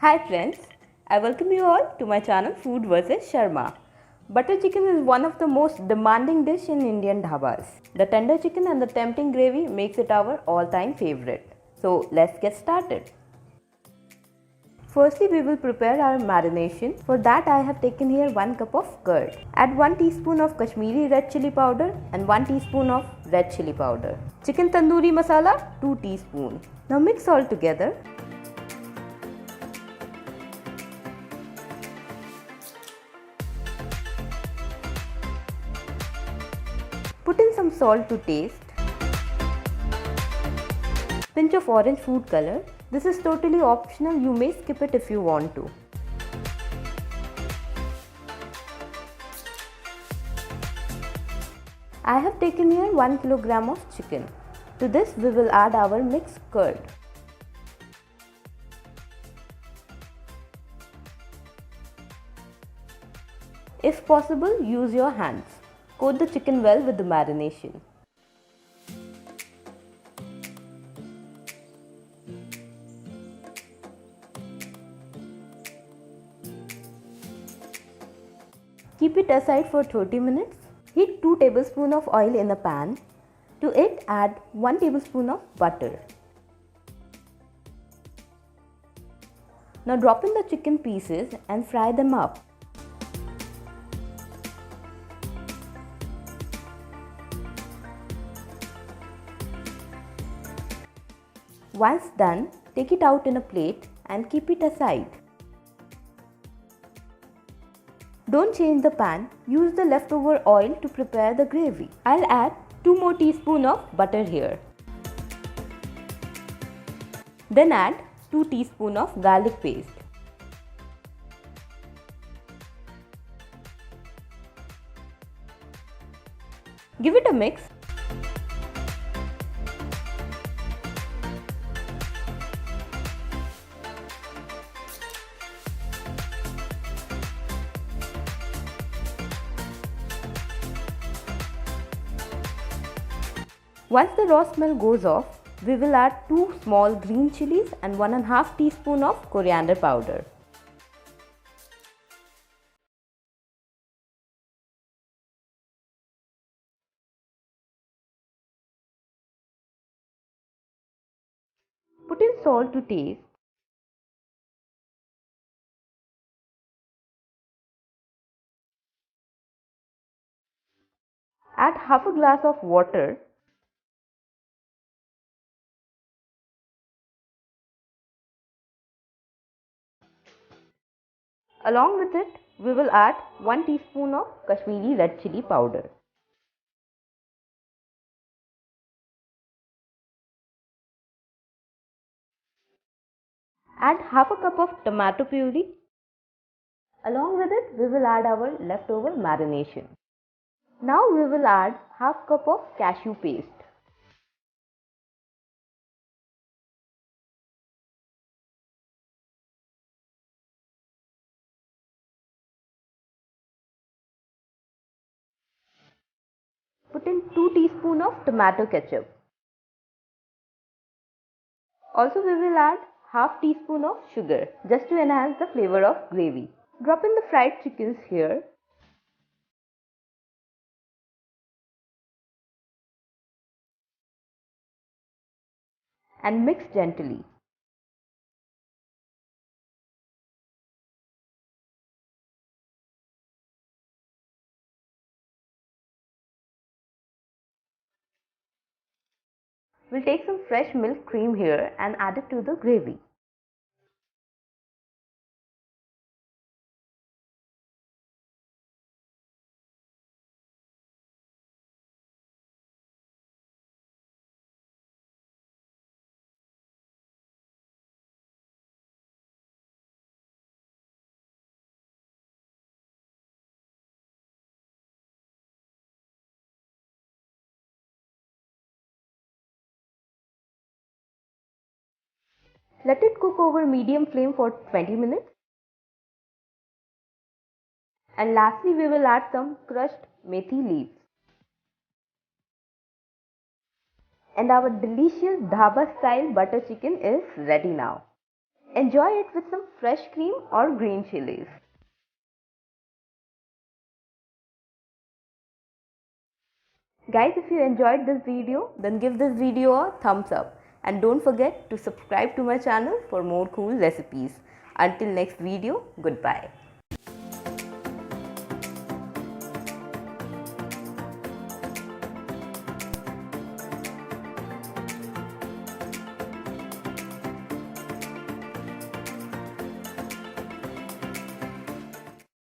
Hi friends, I welcome you all to my channel Food vs Sharma. Butter chicken is one of the most demanding dish in Indian dhabas. The tender chicken and the tempting gravy makes it our all-time favorite. So let's get started. Firstly, we will prepare our marination. For that I have taken here 1 cup of curd. Add 1 teaspoon of Kashmiri red chili powder and 1 teaspoon of red chili powder. Chicken tandoori masala 2 teaspoon. Now mix all together. Put in some salt to taste. Pinch of orange food color. This is totally optional, you may skip it if you want to. I have taken here 1 kilogram of chicken. To this we will add our mixed curd. If possible, use your hands. Coat the chicken well with the marination. Keep it aside for 30 minutes. Heat 2 tablespoons of oil in a pan. To it, add 1 tablespoon of butter. Now drop in the chicken pieces and fry them up. Once done, take it out in a plate and keep it aside. Don't change the pan, use the leftover oil to prepare the gravy. I'll add 2 more teaspoons of butter here. Then add 2 teaspoons of garlic paste. Give it a mix. Once the raw smell goes off, we will add 2 small green chilies and 1.5 teaspoon of coriander powder. Put in salt to taste. Add half a glass of water. Along with it, we will add 1 teaspoon of Kashmiri red chili powder. Add half a cup of tomato puree. Along with it, we will add our leftover marination. Now we will add half cup of cashew paste. Put in 2 teaspoons of tomato ketchup. Also we will add half teaspoon of sugar just to enhance the flavor of gravy. Drop in the fried chickens here. And mix gently. We'll take some fresh milk cream here and add it to the gravy. Let it cook over medium flame for 20 minutes. And lastly, we will add some crushed methi leaves. And our delicious dhaba style butter chicken is ready now. Enjoy it with some fresh cream or green chilies. Guys, if you enjoyed this video, then give this video a thumbs up and don't forget to subscribe to my channel for more cool recipes. Until next video, goodbye.